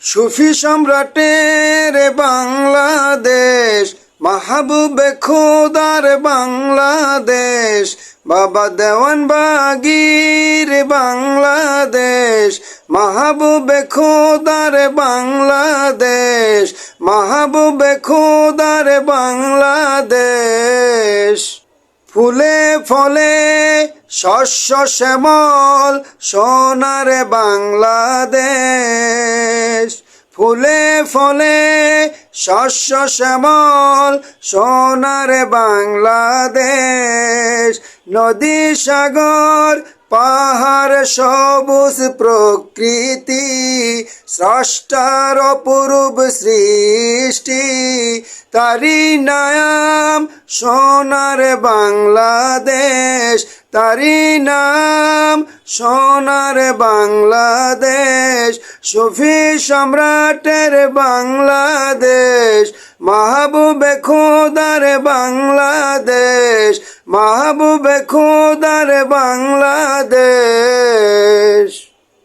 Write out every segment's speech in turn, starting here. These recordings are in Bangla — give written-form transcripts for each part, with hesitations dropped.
সুফি সম্রাটের বাংলাদেশ, মাহবুবে খোদার বাংলাদেশ, বাবা দেওয়ান বাগির বাংলাদেশ, মাহবুবে খোদার বাংলাদেশ, মাহবুবে খোদার বাংলাদেশ। ফুলে ফলে শস্য শ্যামল সোনার বাংলাদেশ, ফুলে ফলে শস্য শ্যামল সোনার বাংলাদেশ। নদী সাগর পাহাড় সবুজ প্রকৃতি, স্রষ্টার অপরূপ সৃষ্টি, তারি নাম সোনার বাংলাদেশ, তারি নাম সোনার বাংলাদেশ। সুফি সম্রাটের বাংলাদেশ, মাহবুবে খোদার বাংলাদেশ, মাহবুবে খোদার বাংলাদেশ।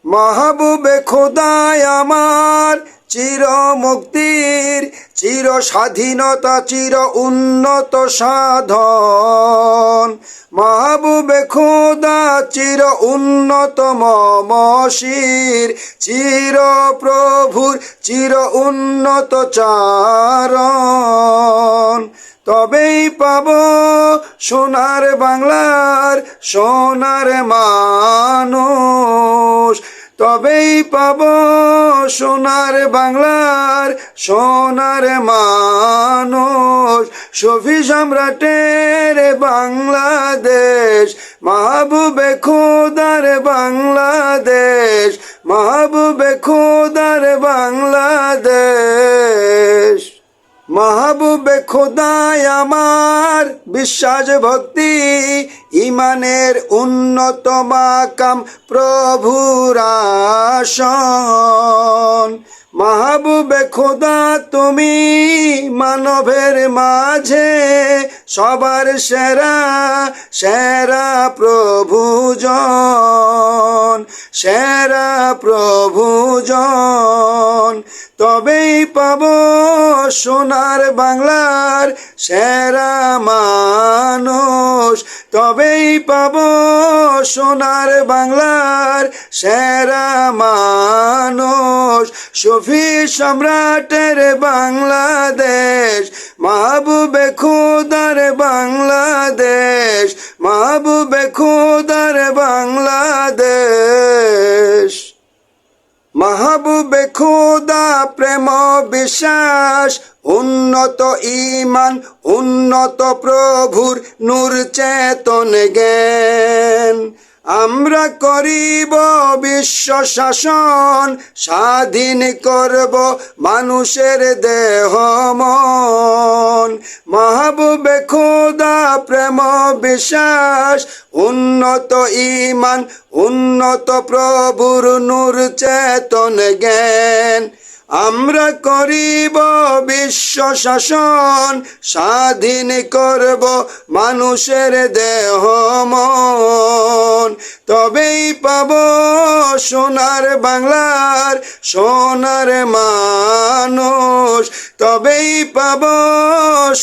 মাহবুবে খোদায় আমার চির মুক্তির, চির স্বাধীনতা, চির উন্নত সাধন। মাহবুবে খোদা চির উন্নত মমশির, চির প্রভুর চির উন্নত চারণ। তবেই পাব সোনার বাংলার সোনার মানুষ, তবেই পাব সোনার বাংলার সোনার মানুষ। সুফি সম্রাটের বাংলাদেশ, মাহবুবে খোদার বাংলাদেশ, মাহবুবে খোদার বাংলাদেশ। মাহবুবে খোদায় আমার বিশ্বাস ভক্তি, ইমানের উন্নত মাকাম প্রভুর আসন। মাহবুবে খোদা তুমি মানবের মাঝে সবার সেরা, সেরা প্রভুজন, সেরা প্রভুজন। তবেই পাব সোনার বাংলার সেরা মানুষ, তবেই পাব সোনার বাংলার সেরা মানুষ। সুফি সম্রাটের বাংলাদেশ, মাহবুবে খোদার বাংলাদেশ, মাহবুবে খোদার বাংলাদেশ। মাহবুবে খোদা প্রেম বিশ্বাস, উন্নত ইমান, উন্নত প্রভুর নূর চেতন জ্ঞান। আমরা করিব বিশ্ব শাসন, স্বাধীন করব মানুষের দেহ মন। মাহবুবে খোদা প্রেম বিশ্বাস, উন্নত ইমান, উন্নত প্রভুর নূর চেতন জ্ঞান। আমরা করিব বিশ্ব শাসন, স্বাধীন করব মানুষের দেহ মন। তবেই পাব সোনার বাংলার সোনার মানুষ, তবেই পাব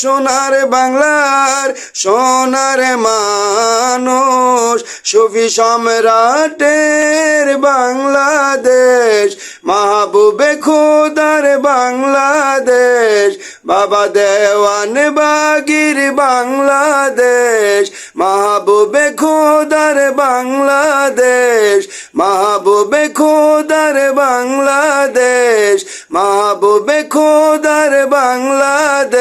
সোনার বাংলার সোনার মানুষ। সুফি সম্রাটের বাংলাদেশ, মাহবুবে খোদার বাংলাদেশ, বাবা দেওয়ান বাগির বাংলাদেশ, মাহবুবে খোদার বাংলাদেশ, মাহবুবে খোদার বাংলাদেশ, মাহবুবে খোদার বাংলাদেশ।